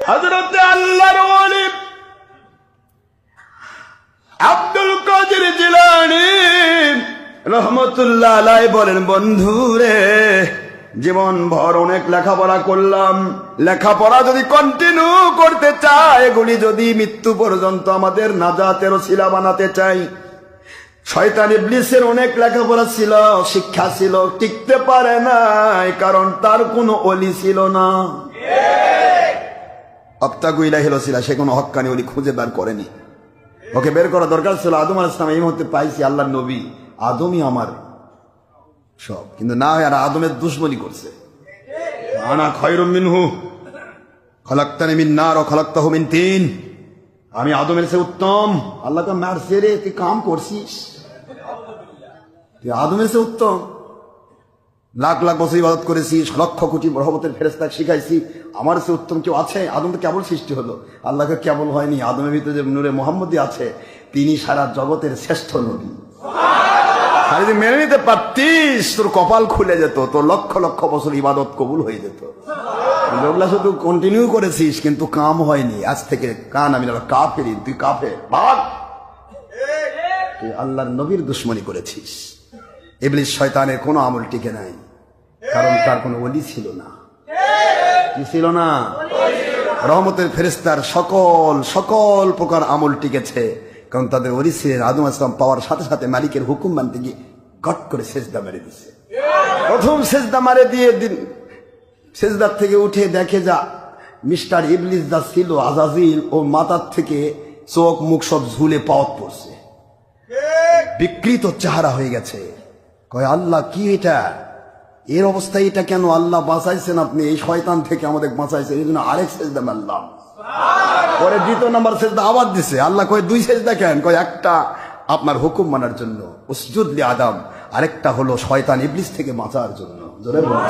হযরত আল্লাহর ওলি আব্দুল কাদের জিলানী রহমতুল্লাহ আলাইহি বলেন, বন্ধু রে, জীবন ভর অনেক লেখাপড়া করলাম, লেখাপড়া যদি কন্টিনিউ করতে চাই, এগুলি যদি মৃত্যু পর্যন্ত আমাদের নাজাতের ওসিলা বানাতে চাই, শয়তান ইবলিসের অনেক লেখাপড়া ছিল, শিক্ষা ছিল, টিকতে পারে নাই, কারণ তার কোনো ওলি ছিল না। আবতাগু ইলাইহিল ওসিলা, সে কোনো হক্কানি ওলি খুঁজে বের করেনি। ওকে বের করা দরকার ছিল। আদম আলাইহিস সালাম এই মুহূর্তে পাইছি আল্লাহর নবী, আদমই আমার সব, কিন্তু না হয় আর আদমের দুশমনি করছে। আনা খায়রুম মিনহু খলাকতানি মিন নার ওয়া খলাকতাহু মিন তিন, আমি আদমের চেয়ে উত্তম। আল্লাহকে মারছে রে, তুই কাম করছিস, তুই আদমের চেয়ে উত্তম। লাখ লাখ বছর ইবাদত করেছিস, লক্ষ কোটি রহমতের ফেরেশতাকে শিখাইছি, আমার চেয়ে উত্তম কেউ আছে? আদম তো কেবল সৃষ্টি হলো, আল্লাহকে কেবল হয়নি। আদমের ভিতরে যে নূরে মুহাম্মদী আছে, তিনি সারা জগতের শ্রেষ্ঠ নবী। আর যদি মেনে নিতে পারতিস, তোর কপাল খুলে যেত, তোর লক্ষ লক্ষ বছর ইবাদত কবুল হয়ে যেত। ওগুলা শুধু কন্টিনিউ করেছিস, কিন্তু কাম হয়নি। আজ থেকে কান আমি কাফের, তুই কাফের, ভাগ। তুই আল্লাহর নবীর দুশমনি করেছিস। ইবলিস শয়তানের কোনো আমল টিকে নাই, কারণ তার কোনো ওলি ছিল না। কি ছিল না? রহমতের ফেরেশতার সকল সকল প্রকার আমল টিকেছে, কারণ তাদের ওলি ছিলেন। আদম আলাইহিস সালাম পাওয়ার সাথে সাথে মালিকের হুকুম মানতে গিয়ে গট করে সেজদা মেরে দিছে। প্রথম সেজদা মারে দিয়ে সেজদার থেকে উঠে দেখে যা মিস্টার ইবলিস যা ছিল আজাজিল, ও মাথার থেকে চোখ মুখ সব ঝুলে পাওয়াত পড়ছে, বিকৃত চেহারা হয়ে গেছে। কয় আল্লাহ কি এটা, এর অবস্থায় এটা কেন? আল্লাহ বাঁচাইছেন আপনি, এই শয়তান থেকে আমাদের বাঁচাইছেন, এই জন্য আরেক সেজদা মারলাম। পরে দ্বিতীয় নাম্বার সেজদা আবার দিছে। আল্লাহ কয় দুই সেজদা কেন? কয় একটা আপনার হুকুম মানার জন্য, উসজুদ লি আদম, আরেকটা হলো শয়তান ইবলিস থেকে বাঁচার জন্য। জোরে বলুন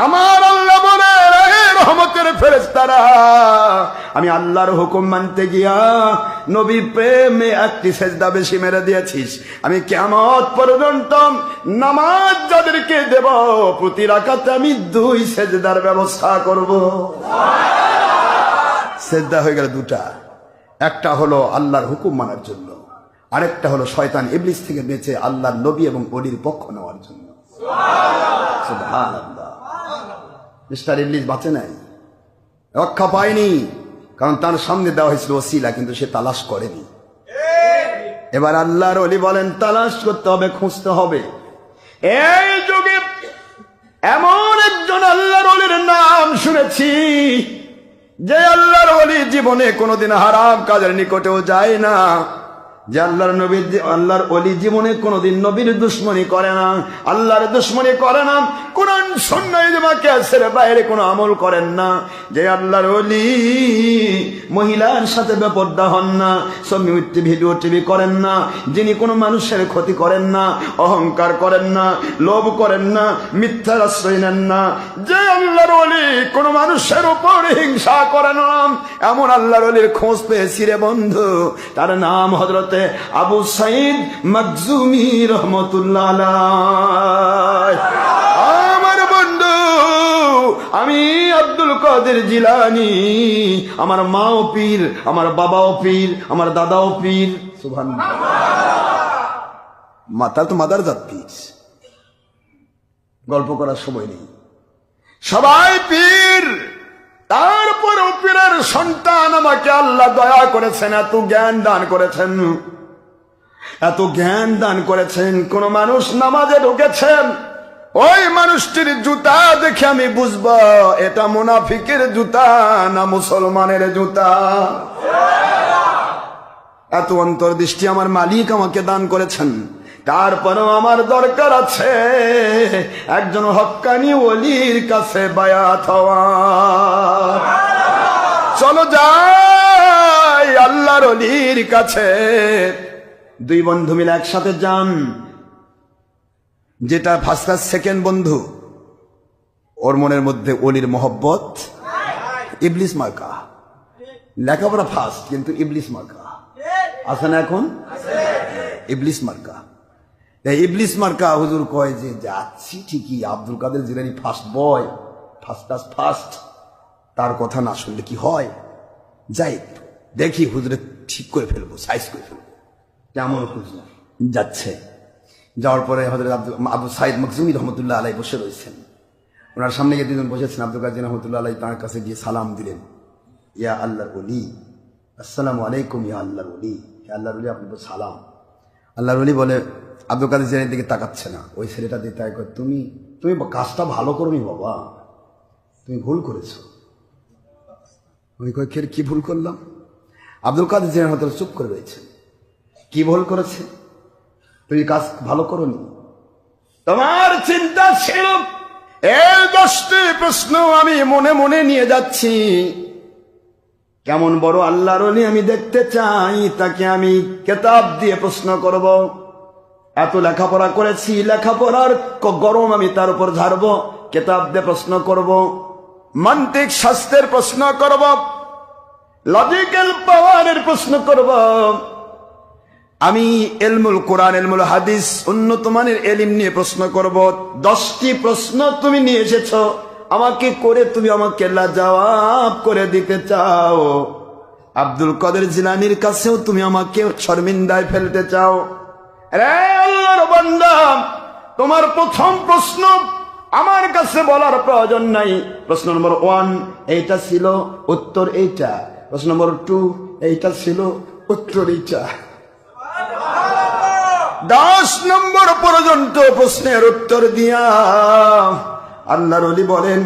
আমার আল্লাহ বলে, রহমতের ফেরেশতারা, আমি আল্লাহর হুকুম মানতে গিয়া নবী প্রেমে একটি সেজদা বেশি মেরে দিয়েছিস। আমি কিয়ামত পর্যন্ত নামাজ যাদেরকে দেব, প্রতি রাকাতে আমি দুই সেজদার ব্যবস্থা করব। সেজদা হয়ে গেল দুটা, একটা হলো আল্লাহর হুকুম মানার জন্য, আরেকটা হলো শয়তান ইবলিস থেকে বেঁচে আল্লাহর নবী এবং ওলির পক্ষ নেওয়ার জন্য। সুবহানাল্লাহ। মিস্টার ইবলিস বাঁচে নাই, রক্ষা পায়নি, কারণ তার সামনে দেওয়া হয়েছিল ওসিলা, কিন্তু সে তালাশ করেনি। এবার আল্লাহর ওলি বলেন তালাশ করতে হবে, খুঁজতে হবে। এই যুগে এমন একজন আল্লাহর ওলির নাম শুনেছি, যে আল্লাহর ওলি জীবনে কোনোদিন হারাম কাজের নিকটেও যায় না, যে আল্লাহর ওলি জীবনে কোনোদিন নবীর দুশমনি করে না, আল্লাহর দুশমনি করে না, কোরআন সুন্নাহ ইজমা কিয়াসের বাইরে কোনো আমল করেন না, যে আল্লাহর ওলি মহিলার সাথে বেপরদা হন না, ভিডিও টিভি করেন না, যিনি কোনো মানুষের ক্ষতি করেন না, অহংকার করেন না, লোভ করেন না, মিথ্যার আশ্রয় নেন না, যে আল্লাহর ওলি কোনো মানুষের উপর হিংসা করেন না, এমন আল্লাহর ওলির খোঁজ পেয়েছি রে বন্ধু। তার নাম হযরত আবু সাঈদ মাখজুমি রহমাতুল্লাহ আলাইহি। আমার বন্ধু, আমি আব্দুল কাদের জিলানী, আমার মাও পীর, আমার বাবাও পীর, আমার দাদাও পীর। সুবহানাল্লাহ। মাতা তো মাদারজাত পীর, গল্প করার সময় নেই, সবাই পীর। তারপরে পীরের সন্তান আমাকে আল্লাহ দয়া করেছেন, এত জ্ঞান দান করেছেন, এত জ্ঞান দান করেছেন। কোন মানুষ নামাজে ঢুকেছেন, ওই মানুষটির জুতা দেখে আমি বুঝবো এটা মুনাফিকের জুতা না মুসলমানের জুতা। এত অন্তর্দৃষ্টি আমার মালিক আমাকে দান করেছেন। তারপরেও আমার দরকার আছে একজন হক্কানি ওলির কাছে বায়াত হওয়া। চলো যাই আল্লাহর ওলির কাছে। দুই বন্ধু মিলে একসাথে যান। যেটা ফার্স্ট ক্লাস সেকেন্ড বন্ধু, ওর মনের মধ্যে ওলির মহব্বত, ইবলিস মার্কা। লেখাপড়া ফার্স্ট, কিন্তু ইবলিস মার্কা আছে না এখন? ইবলিস মার্কা। ইবলিস মার্কা হুজুর কয় যে যাচ্ছি ঠিকই, Abdul Kader Jilani first boy, first class first, তার কথা না শুনলে কি হয়, যাই একটু দেখি হুজুরে ঠিক করে ফেলবো, সাইজ করে ফেলবো। কেমন হুজুর যাচ্ছে, যাওয়ার পরে হযরত আবু সাইদ মখজুমি রহমতুল্লাহ আলাই বসে রয়েছেন। ওনার সামনে গিয়ে দুজন বসেছেন। আব্দুল কাদের রহমতুল্লাহ আলাই তার কাছে গিয়ে সালাম দিলেন, ইয়া আল্লাহর ওলি, আসসালামু আলাইকুম ইয়া আল্লাহর ওলি, হে আল্লাহর ওলি আপনার সালাম। আল্লাহর ওলি বলে, আব্দুল কাদের জিলানীর দিকে তাকাচ্ছে না, ওই ছেলেটা দিয়ে তাই করে, তুমি তুমি কাজটা ভালো করোনি বাবা, তুমি ভুল করেছো। উনি কয়, কি ভুল করলাম? আব্দুল কাদের জিলানী হয়তো চুপ করে রয়েছে। কি ভুল করেছে? তুমি কাজ ভালো করোনি, তোমার চিন্তা ছিল এই 10টি প্রশ্ন আমি মনে মনে নিয়ে যাচ্ছি, কেমন বড় আল্লাহর ওলি আমি দেখতে চাই, তাকে আমি কিতাব দিয়ে প্রশ্ন করব। এত লেখাপড়া করেছি, লেখাপড়ার গরম আমি তার উপর ঝাড়বো, কিতাব দিয়ে প্রশ্ন করব, মান্তিক শাস্ত্রের প্রশ্ন করব, লজিক্যাল পাওয়ারের প্রশ্ন করব। আমি ইলমুল কোরআন, ইলমুল হাদিস, উন্নত মানের ইলম নিয়ে প্রশ্ন করব। 10টি প্রশ্ন তুমি নিয়ে এসেছো আমাকে করে, তুমি আমাকে লাজবাব করে দিতে চাও। আব্দুল কাদের জিলানীর কাছেও তুমি আমাকে শর্মিন্দায় ফেলতে চাও। রে আল্লাহর বান্দা, তোমার প্রথম প্রশ্ন আমার কাছে বলার প্রয়োজন নাই। প্রশ্ন নম্বর 1 এইটা ছিল, উত্তর এইটা। প্রশ্ন নম্বর 2 এইটা ছিল, উত্তর এইটা। 10 নম্বর পর্যন্ত প্রশ্নের উত্তর দিয়া আল্লাহর ওলি বলেন,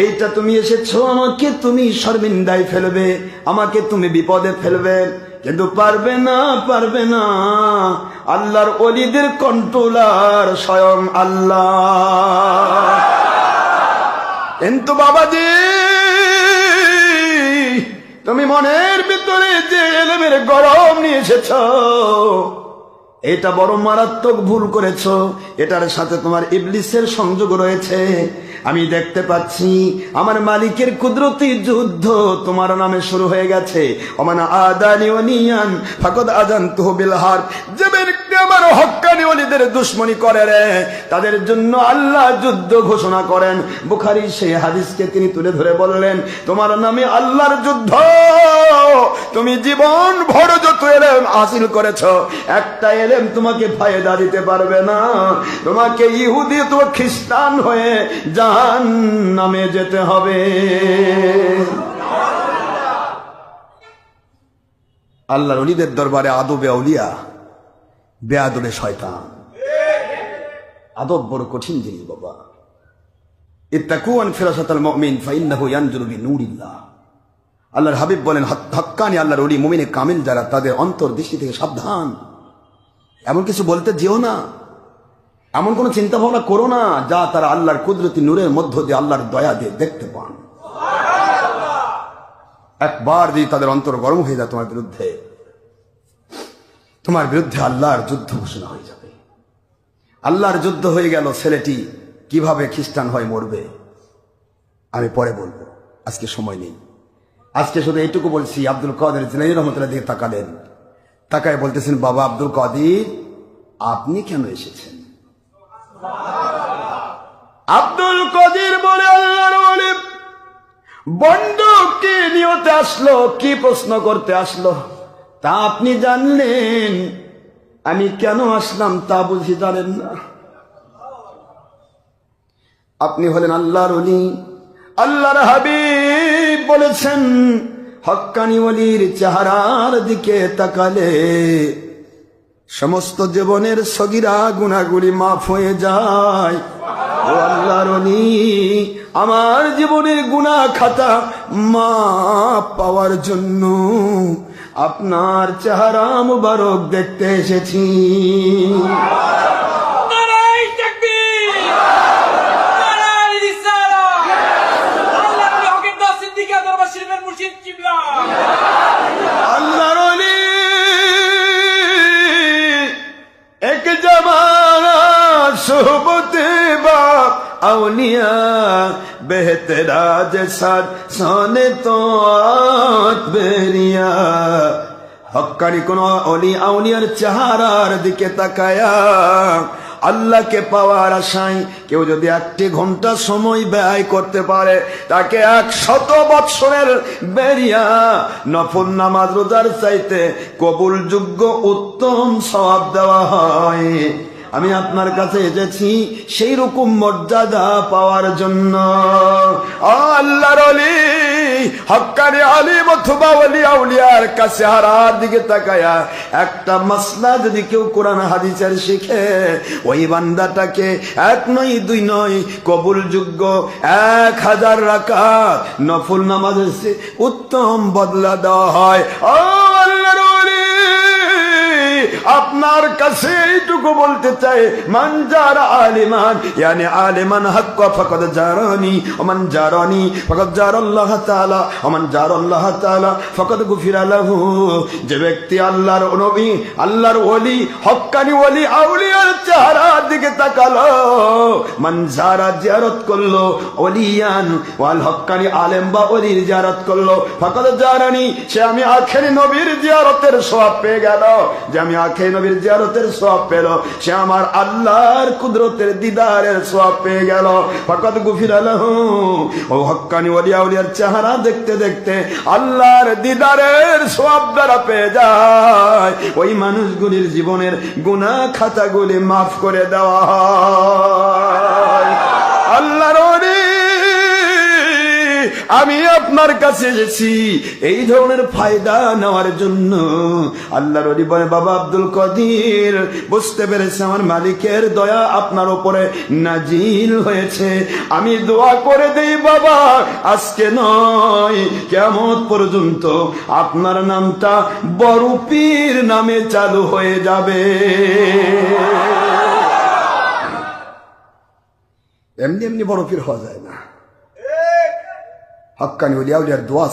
এইটা তুমি এসেছো আমাকে তুমি শর্মিন্দায় ফেলবে, আমাকে তুমি বিপদে ফেলবে, কিন্তু পারবে না, পারবে না। আল্লাহর ওলিদের কন্ট্রোলার স্বয়ং আল্লাহ। কিন্তু বাবাজি, তুমি মনের ভিতরে যে ইলমের গরম নিয়ে এসেছো, এটা বড় মারাত্মক ভুল করেছো। এটার সাথে তোমার ইবলিসের সংযোগ রয়েছে। আমি দেখতে পাচ্ছি আমার মালিকের কুদরতি যুদ্ধ তোমার নামে শুরু হয়ে গেছে। ওমান আদানি ওয়ালিয়ান ফাকাদ আযানতুহু বিল হারব। যে ব্যক্তি আমার হক্কানি ওলিদের দুশমনি করে রে, তাদের জন্য আল্লাহ যুদ্ধ ঘোষণা করেন। বুখারী সেই হাদিসকে তিনি তুলে ধরে বললেন, তোমার নামে আল্লাহর যুদ্ধ। তুমি জীবন ভর যত ইলম হাসিল করেছো, একটা ইলম তোমাকে ফায়দা দিতে পারবে না। তোমাকে ইহুদি তো খ্রিস্টান হয়ে জাহান্নামে যেতে হবে। আল্লাহর ওলিদের দরবারে আদবে আউলিয়া, বেআদবে শয়তান। আদব বড় কঠিন জিনিস বাবা। ইত্তাকু আন ফিরাসাতাল মুমিন ফাইন্নাহু ইয়ানজুরু বিনূরিল্লাহ। আল্লাহর হাবিব বলেন, হক্কানি আল্লাহর ওলি মুমিনে কামিল যারা, তাদের অন্তর্দৃষ্টি থেকে সাবধান। এমন কিছু বলতে যেও না, এমন কোন চিন্তা ভাবনা করো না যা তারা আল্লাহর কুদরতি নূরের মধ্য দিয়ে আল্লাহর দয়া দিয়ে দেখতে পান। একবার যদি তাদের অন্তর গরম হয়ে যায় তোমার বিরুদ্ধে আল্লাহর যুদ্ধ ঘোষণা হয়ে যাবে। আল্লাহর যুদ্ধ হয়ে গেল। ছেলেটি কিভাবে খ্রিস্টান হয় মরবে আমি পরে বলবো, আজকে সময় নেই। আজকে শুধু এইটুকু বলছি, আব্দুল কাদের জিলানী রহমতুল্লাহ দিকে তাকালেন, তাকায় বলতেছেন, বাবা আব্দুল কাদের, আপনি কেন এসেছেন? আব্দুল কাদের বলে, আল্লাহর ওলি বন্দুক কি নিয়তে আসলো, কি প্রশ্ন করতে আসলো তা আপনি জানলেন, আমি কেন আসলাম তা বুঝি জানেন না। আপনি হলেন আল্লাহর ওলি। আল্লাহর হাবিব বলেছেন, হক্কানি ওলির চেহারার দিকে তাকালে সমস্ত জীবনের সগীরা গুনাহগুলি মাফ হয়ে যায়। ও আল্লাহর ওলি, আমার জীবনের গুনাহ খাতা মাফ পাওয়ার জন্য আপনার চেহারা মুবারক দেখতে এসেছি। আল্লাহর ওলি এক জামানা সোহবতে বা আউলিয়া বেহতরাজ সার সোনে তো বেরিয়া। হক্কানি কোন ওলি আউলিয়ার চেহারার দিকে তাকায়া আল্লাহকে পাওয়ার আশায় কেউ যদি 1 ঘন্টা সময় ব্যয় করতে পারে, তাকে 100 বৎসরের বেরিয়া নফল নামাজ রোজার চাইতে কবুলযোগ্য উত্তম সওয়াব দেওয়া হয়। আমি আপনার কাছে এসেছি সেই রকম মর্যাদা পাওয়ার জন্য। আল্লাহর ওলি হক্কানি আলিম অথবা ওলি আউলিয়ার কাছে হারার দিকে তাকায়া একটা মাসলা যদি কেউ কোরআন হাদিসের শিখে, ওই বান্দাটাকে 1 নয় 2 নয় কবুলযোগ্য 1000 রাকাত নফল নামাজের উত্তম বদলা দেওয়া হয়। আল্লাহর ওলি আপনার কাছে এইটুকু বলতে চাই, মান যারা আলিমান ইয়ানি আলিমান হক ফাকাদ জারানি ওয়া মান জারানি ফাকাদ জারাল্লাহ তাআলা ওয়া মান জারাল্লাহ তাআলা ফাকাদ গুফিরা লাহু। যে ব্যক্তি আল্লাহর নবী, আল্লাহর ওলি, হক্কানি ওলি আউলিয়ার চেহারার দিকে তাকালো, মান যারা জিয়ারত করলো ওলিয়ান ওয়াল হক্কানি আলেম বা ওলির জিয়ারত করলো, ফাকাদ জারানি, সে আমি আখেরি নবীর জিয়ারতের সওয়াব পেয়ে গেল। যে আমি আখেরি নবীর জিয়ারতের সওয়াব পেল, সে আমার আল্লাহর কুদরতের দিদারের সওয়াব পেয়ে গেল। ফাকাদ গুফিরা লাহু। ও হক্কানি ওলি আউলিয়ার চেহারা দেখতে দেখতে আল্লাহর দিদারের সওয়াব দ্বারা পেয়ে যায়, ওই মানুষগুলির জীবনের গুনাহ খাতাগুলি মাফ করে দেওয়া হয়। আল্লাহর ওলি আমি আপনার কাছে এসেছি এই ধরনের ফায়দা নেওয়ার জন্য। আল্লাহর ওলি বলে, বাবা আব্দুল কাদির, বুঝতে পেরেছে আমার মালিকের দয়া আপনার উপরে নাজিল হয়েছে। আমি দোয়া করে দেই বাবা, আজকে নয় কিয়ামত পর্যন্ত আপনার নামটা বড় পীর নামে চালু হয়ে যাবে। এমনি এমনি বড় পীর হওয়া যায় না। হক্কানি ওলি আউলিয়ার দোয়া